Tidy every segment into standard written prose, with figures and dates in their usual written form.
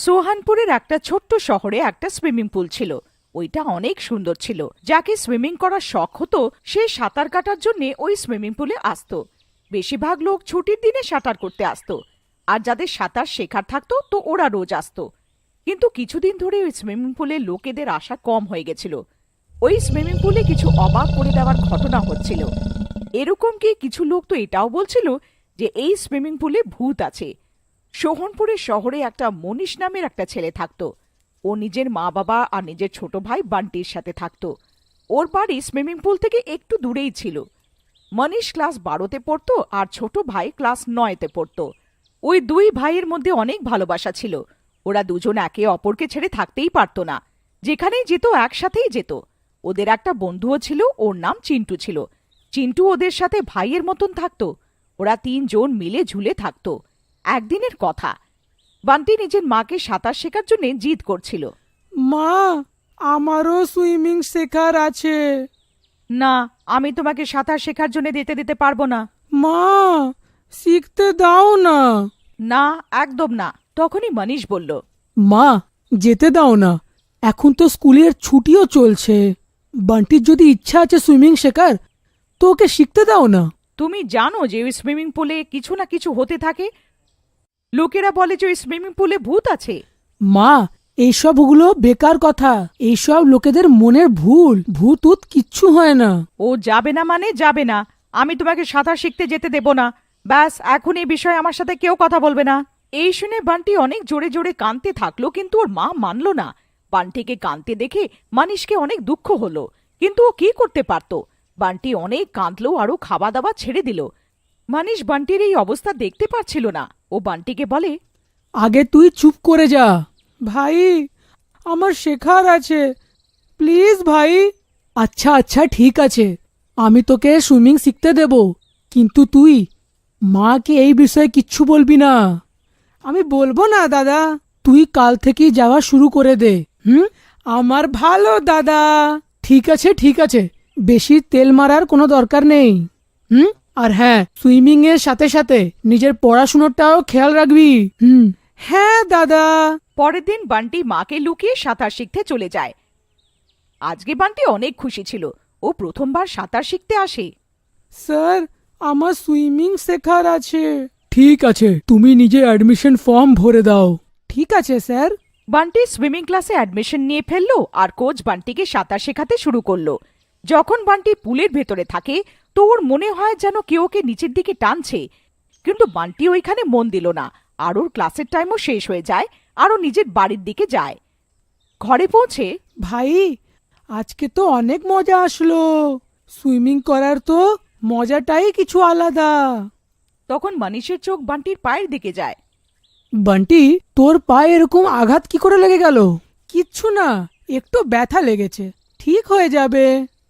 সোহানপুরের একটা ছোট্ট শহরে একটা সুইমিং পুল ছিল। ওইটা অনেক সুন্দর ছিল। যাকে সুইমিং করার শখ হতো সে সাঁতার কাটার জন্য ওই সুইমিং পুলে আসতো। বেশিরভাগ লোক ছুটির দিনে সাঁতার করতে আসতো, আর যাদের সাঁতার শেখার থাকতো তো ওরা রোজ আসতো। কিন্তু কিছুদিন ধরে ওই সুইমিং পুলে লোকেদের আসা কম হয়ে গেছিল। ওই সুইমিং পুলে কিছু অবাক করে দেওয়ার ঘটনা হচ্ছিল। এরকম কি কিছু লোক তো এটাও বলছিল যে এই সুইমিং পুলে ভূত আছে। সোহনপুরের শহরে একটা মনীষ নামের একটা ছেলে থাকতো। ও নিজের মা বাবা আর নিজের ছোট ভাই বান্টির সাথে থাকতো। ওর বাড়ি সুইমিং পুল থেকে একটু দূরেই ছিল। মনীষ ক্লাস 12তে পড়তো আর ছোট ভাই ক্লাস 9তে পড়তো। ওই দুই ভাইয়ের মধ্যে অনেক ভালোবাসা ছিল। ওরা দুজন একে অপরকে ছেড়ে থাকতেই পারতো না। যেখানেই যেত একসাথেই যেত। ওদের একটা বন্ধুও ছিল, ওর নাম চিন্টু ছিল। চিন্টু ওদের সাথে ভাইয়ের মতন থাকতো। ওরা 3 জন মিলে ঝুলে থাকতো। একদিনের কথা, বান্টি নিজের মাকে সাঁতার শেখার জন্য জিদ করছিল। মা, আমারও সুইমিং শেখার আছে। না, আমি তোমাকে সাঁতার শেখার জন্য দিতে পারবো না। মা, শিখতে দাও না। না, একদম না। তখনই মনীষ বলল, মা, যেতে দাও না। এখন তো স্কুলের ছুটিও চলছে। বান্টির যদি ইচ্ছা আছে সুইমিং শেখার, তো ওকে শিখতে দাও না। তুমি জানো যে ওই সুইমিং পুলে কিছু না কিছু হতে থাকে। লোকেরা বলে যে ওই সুইমিং পুলে ভূত আছে। মা, এইসবগুলো বেকার কথা। এইসব লোকেদের মনের ভুল। ভূত কিচ্ছু হয় না। ও যাবে না মানে যাবে না। আমি তোমাকে সাঁতার শিখতে যেতে দেব না। ব্যাস, এখন এই বিষয়ে আমার সাথে কেউ কথা বলবে না। এই শুনে বান্টি অনেক জোরে জোরে কাঁদতে থাকলো, কিন্তু ওর মা মানল না। বান্টিকে কাঁদতে দেখে মানিশকে অনেক দুঃখ হলো, কিন্তু ও কি করতে পারত। বান্টি অনেক কাঁদলো আর ও খাওয়া দাওয়া ছেড়ে দিল। মানিশ বান্টির এই অবস্থা দেখতে পারছিল না। ও বান্টিকে বলে, আগে তুই চুপ করে যা। ভাই, আমার শেখার আছে, প্লিজ ভাই। আচ্ছা আচ্ছা, ঠিক আছে, আমি তোকে সুইমিং শিখতে দেব, কিন্তু তুই মাকে এই বিষয়ে কিচ্ছু বলবি না। আমি বলবো না দাদা। তুই কাল থেকেই যাওয়া শুরু করে দে। আমার ভালো দাদা। ঠিক আছে ঠিক আছে, বেশি তেল মারার কোনো দরকার নেই। আর হ্যাঁ, সুইমিং এর সাথে সাথে নিজের পড়াশোনাটাও খেয়াল রাখবি। হ্যাঁ দাদা। পরের দিন বান্টি মাকে লুকিয়ে সাঁতার শিখতে চলে যায়। আজকে বান্টি অনেক খুশি ছিল। ও প্রথমবার সাঁতার শিখতে আসে। স্যার, আমার সুইমিং শেখার আছে। ঠিক আছে, তুমি নিজে অ্যাডমিশন ফর্ম ভরে দাও। ঠিক আছে স্যার। বান্টি সুইমিং ক্লাসে অ্যাডমিশন নিয়ে ফেললো আর কোচ বান্টিকে সাঁতার শেখাতে শুরু করলো। যখন বান্টি পুলের ভেতরে থাকে তো ওর মনে হয় যেন কেউ ওকে নিচের দিকে টানছে, কিন্তু বান্টি ওইখানে মন দিল না। আর ওর ক্লাসের টাইমও শেষ হয়ে যায় আর ও নিজের বাড়ির দিকে যায়। ঘরে পৌঁছে, ভাই, আজকে তো অনেক মজা আসলো। সুইমিং করার তো মজাটাই কিছু আলাদা। তখন মনীষের চোখ বান্টির পায়ের দিকে যায়। বান্টি, তোর পায়ে এরকম আঘাত কি করে লেগে গেল? কিচ্ছু না, একটু ব্যথা লেগেছে, ঠিক হয়ে যাবে।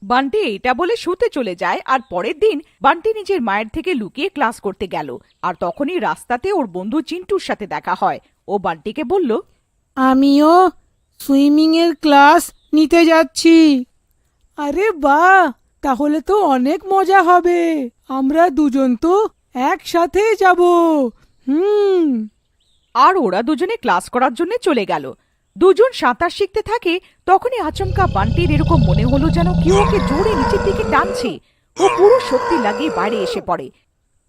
বান্টি এটা বলে শুতে চলে যায়। আর পরের দিন বান্টি নিজের মায়ের থেকে লুকিয়ে ক্লাস করতে গেল। আর তখনই রাস্তাতে ওর বন্ধু চিন্টুর সাথে দেখা হয়। ও বান্টিকে বলল, আমিও সুইমিং এর ক্লাস নিতে যাচ্ছি। আরে বাহ, তাহলে তো অনেক মজা হবে। আমরা দুজন তো একসাথে যাব। আর ওরা দুজনে ক্লাস করার জন্য চলে গেল। দুজন সাঁতার শিখতে থাকে। তখনই আচমকা বান্টির এরকম মনে হলো যেন কেউ ওকে জোরে নিচের দিকে টানছে। ও পুরো শক্তি লাগিয়ে বাইরে এসে পড়ে।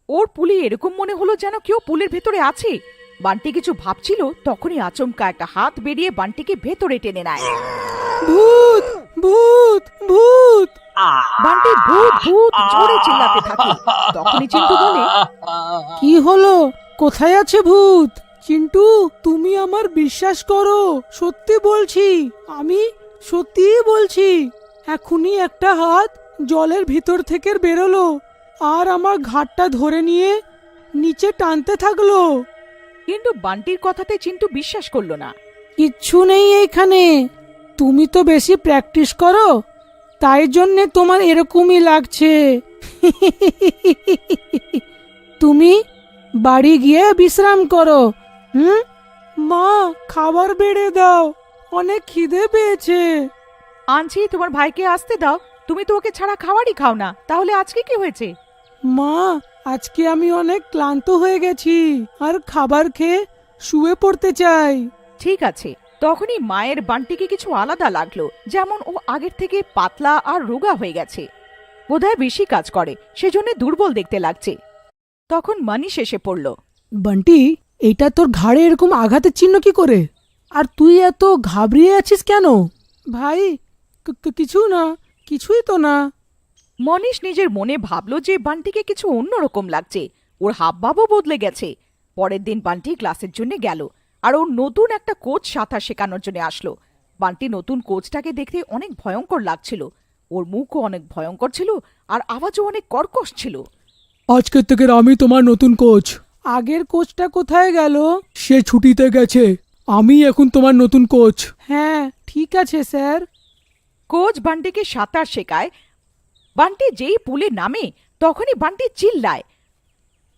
ওর পুলে এরকম মনে হলো যেন কেউ পুলের ভেতরে আছে। বান্টি কিছু ভাবছিল, তখনই আচমকা একটা হাত বেরিয়ে বান্টিকে ভেতরে টেনে নেয়। ভূত ভূত ভূত। বান্টি ভূত ভূত জোরে চিল্লাতে থাকে। তখনই চিন্টু বলে, কি হলো? কোথায় আছে ভূত? চিন্টু, তুমি আমার বিশ্বাস করো, সত্যি বলছি। আমি সত্যিই বলছি। এখনই একটা হাত জলের ভিতর থেকে বেরোলো আর আমার ঘাটটা ধরে নিয়ে নিচে টানতে থাকলো। কিন্তু বান্টির কথাতে চিন্টু বিশ্বাস করলো না। কিচ্ছু নেই এখানে। তুমি তো বেশি প্র্যাকটিস করো, তাই জন্যে তোমার এরকমই লাগছে। তুমি বাড়ি গিয়ে বিশ্রাম করো। মা, খাবার বেড়ে দাও, অনেক খিদে পেয়েছে। আনছি, তোমার ভাইকে আসতে দাও। তুমি তো ওকে ছাড়া খাবারই খাও না, তাহলে আজকে কি হয়েছে? মা, আজকে আমি অনেক ক্লান্ত হয়ে গেছি আর খাবার খেয়ে শুয়ে পড়তে চাই। ঠিক আছে। তখনই মায়ের বান্টিকে কিছু আলাদা লাগলো, যেমন ও আগের থেকে পাতলা আর রোগা হয়ে গেছে। বোধহয় বেশি কাজ করে, সেজন্য দুর্বল দেখতে লাগছে। তখন মানিশ এসে পড়ল। বান্টি, এটা তোর ঘাড়ে এরকম আঘাতের চিহ্ন কি করে? আর তুই এত ঘাবড়িয়ে আছিস কেন? ভাই, কিছু না, কিছুই তো না। মনীষ নিজের মনে ভাবলো যে বান্টিকে কিছু অন্যরকম লাগছে, ওর হাবভাবও বদলে গেছে। পরের দিন বান্টি ক্লাসের জন্য গেল, আর ওর নতুন একটা কোচ সাঁতার শেখানোর জন্য আসলো। বান্টি নতুন কোচটাকে দেখতে অনেক ভয়ঙ্কর লাগছিল। ওর মুখও অনেক ভয়ঙ্কর ছিল, আর আওয়াজও অনেক কর্কশ ছিল। আজকের থেকে আমি তোমার নতুন কোচ। আগের কোচটা কোথায় গেল? সে ছুটিতে গেছে। আমি এখন তোমার নতুন কোচ। হ্যাঁ, ঠিক আছে স্যার। কোচ বান্টিকে সাঁতার শেখায়। বান্টি যেই পুলে নামে তখনই বান্টি চিল্লায়।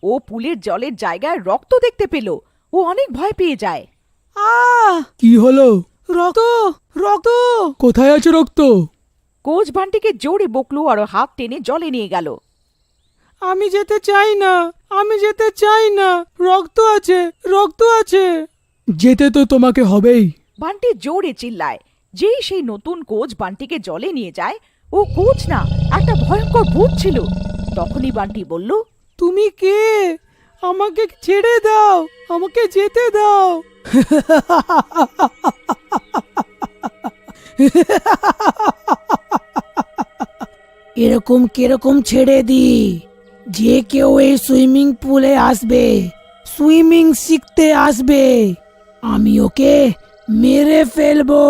ও পুলের জলের জায়গায় রক্ত দেখতে পেল। ও অনেক ভয় পেয়ে যায়। কি হলো? রক্ত, রক্ত! কোথায় আছে রক্ত? কোচ বান্টিকে জোরে বকলো আর হাত টেনে জলে নিয়ে গেল। আমি যেতে চাই না, আমি যেতে চাই না। রক্ত আছে, রক্ত আছে। যেতে তো তোমাকে হবেই। বান্টি জোরে চিল্লায়। যেই সেই নতুন কোচ বান্টিকে জলে নিয়ে যায়, ও কোচ না, একটা ভয়ঙ্কর ভূত ছিল। তখনই বান্টি বলল, তুমি কে? আমাকে ছেড়ে দাও, আমাকে যেতে দাও। এরকম কিরকম ছেড়ে দি? যে কেউ এই সুইমিং পুলে আসবে, সুইমিং শিখতে আসবে, আমি ওকে মেরে ফেলবো।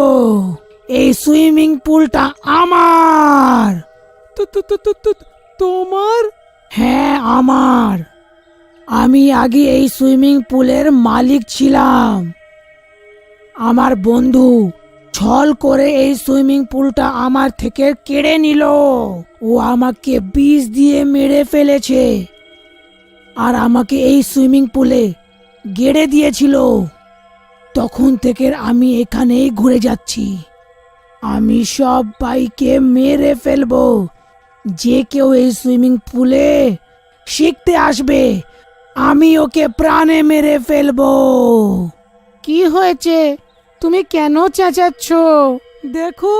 এই সুইমিং পুলটা আমার। তোমার? হ্যাঁ, আমার। আমি আগে এই সুইমিং পুলের মালিক ছিলাম। আমার বন্ধু ছল করে এই সুইমিং পুলটা আমার থেকে কেড়ে নিল। ও আমাকে বিষ দিয়ে মেরে ফেলেছে, আর আমাকে এই সুইমিং পুলে গেড়ে দিয়েছিল। তখন থেকে আমি এখানেই ঘুরে যাচ্ছি। আমি সবাইকে মেরে ফেলবো যে কেউ এই সুইমিং পুলে শিখতে আসবে। আমি ওকে প্রাণে মেরে ফেলবো। কি হয়েছে? তুমি কেন চেঁচাচ্ছ? দেখো,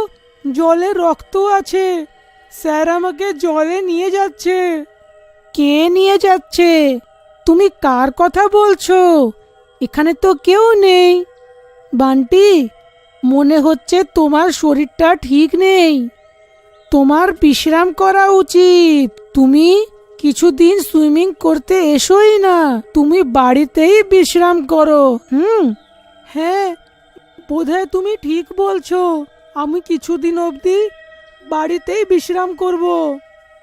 জলে রক্ত আছে। স্যার আমাকে জলে নিয়ে যাচ্ছে। কে নিয়ে যাচ্ছে? তুমি কার কথা বলছো? এখানে তো কেউ নেই। বান্টি, মনে হচ্ছে তোমার শরীরটা ঠিক নেই। তোমার বিশ্রাম করা উচিত। তুমি কিছুদিন সুইমিং করতে এসোই না, তুমি বাড়িতেই বিশ্রাম করো। হ্যাঁ, বোধহয় তুমি ঠিক বলছো। আমি কিছুদিন অবধি বাড়িতেই বিশ্রাম করব।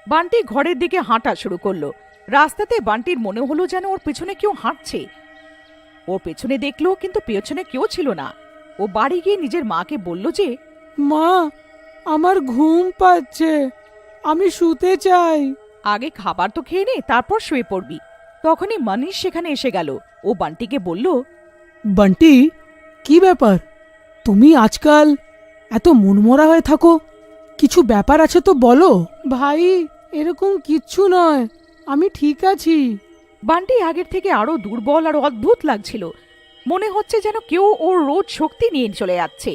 বান্টি ঘরের দিকে হাঁটা শুরু করলো। রাস্তাতে বান্টির মনে হলো যেন ওর পেছনে কেউ হাঁটছে। ও পেছনে দেখলো, কিন্তু পেছনে কেউ ছিল না। ও বাড়ি গিয়ে নিজের মাকে বলল যে, মা, আমার ঘুম পাচ্ছে, আমি শুতে চাই। আগে খাবার তো খেয়ে নে, তারপর শুয়ে পড়বি। তখনই মনীষ সেখানে এসে গেল। ও বান্টিকে বলল, বান্টি, কি ব্যাপার? তুমি আজকাল এত মনমরা হয়ে থাকো, কিছু ব্যাপার আছে তো বলো। ভাই, এরকম কিচ্ছু নয়, আমি ঠিক আছি। বান্টি আগের থেকে আরো দুর্বল আর অদ্ভুত লাগছিল। মনে হচ্ছে যেন কেউ ওর রোজ শক্তি নিয়ে চলে যাচ্ছে।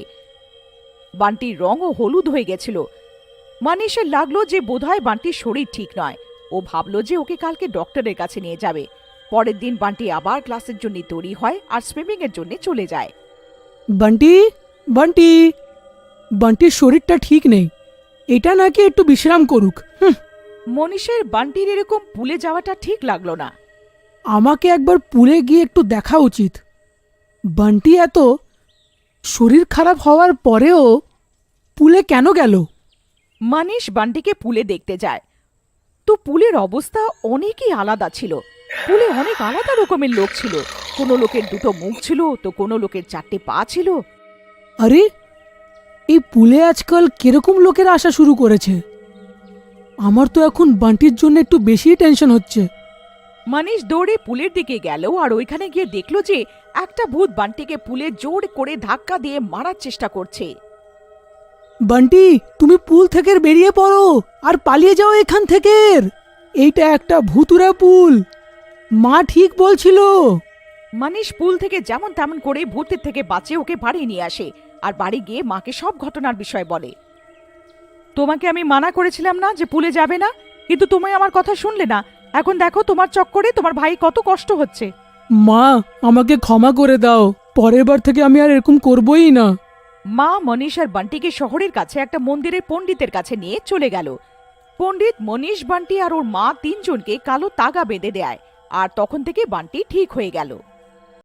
বান্টির রঙও হলুদ হয়ে গেছিল। মনীষের লাগলো যে বোধহয় বান্টির শরীর ঠিক নয়। ও ভাবলো যে ওকে কালকে ডক্টরের কাছে নিয়ে যাবে। পরের দিন বান্টি আবার ক্লাসের জন্য তৈরি হয় আর সুইমিং এর জন্য চলে যায়। বান্টি, বান্টি, বান্টির শরীরটা ঠিক নেই, এটা নাকি একটু বিশ্রাম করুক। মনীষের বান্টির এরকম পুলে যাওয়াটা ঠিক লাগলো না। আমাকে একবার পুলে গিয়ে একটু দেখা উচিত। বান্টি এত শরীর খারাপ হওয়ার পরেও পুলে কেন গেল? মনীষ বান্টিকে পুলে দেখতে যায়। তো পুলের অবস্থা অনেকই আলাদা ছিল। পুলে অনেক আলাদা রকমের লোক ছিল। কোনো লোকের দুটো মুখ ছিল, তো কোনো লোকের চারটে পা ছিল। আরে, এই পুলে আজকাল কিরকম লোকেরা আসা শুরু করেছে? আমার তো এখন বান্টির জন্য একটু বেশি টেনশন হচ্ছে। মনীষ দৌড়ে পুলের দিকে গেল আর ওইখানে গিয়ে দেখলো যে একটা ভূত বান্টিকে পুলে জোর করে ধাক্কা দিয়ে মারার চেষ্টা করছে। বান্টি, তুমি পুল থেকে বেরিয়ে পড়ো আর পালিয়ে যাও এখান থেকে। এইটা একটা ভুতুড়া পুল, মা ঠিক বলছিল। মানিশ পুল থেকে যেমন তেমন করে ভূতের থেকে বাঁচিয়ে ওকে বাড়ি নিয়ে আসে আর বাড়ি গিয়ে মাকে সব ঘটনার বিষয় বলে। তোমাকে আমি মানা করেছিলাম না যে পুলে যাবে না, কিন্তু তুমি আমার কথা শুনলে না। এখন দেখো তোমার চক্করে তোমার ভাই কত কষ্ট হচ্ছে। মা, আমাকে ক্ষমা করে দাও, পরের বার থেকে আমি আর এরকম করবই না। মা মনীষ আর বান্টিকে শহরের কাছে একটা মন্দিরের পণ্ডিতের কাছে নিয়ে চলে গেল। পণ্ডিত মনীষ, বান্টি আর ওর মা তিনজনকে কালো তাগা বেঁধে দেয়, আর তখন থেকে বান্টি ঠিক হয়ে গেল।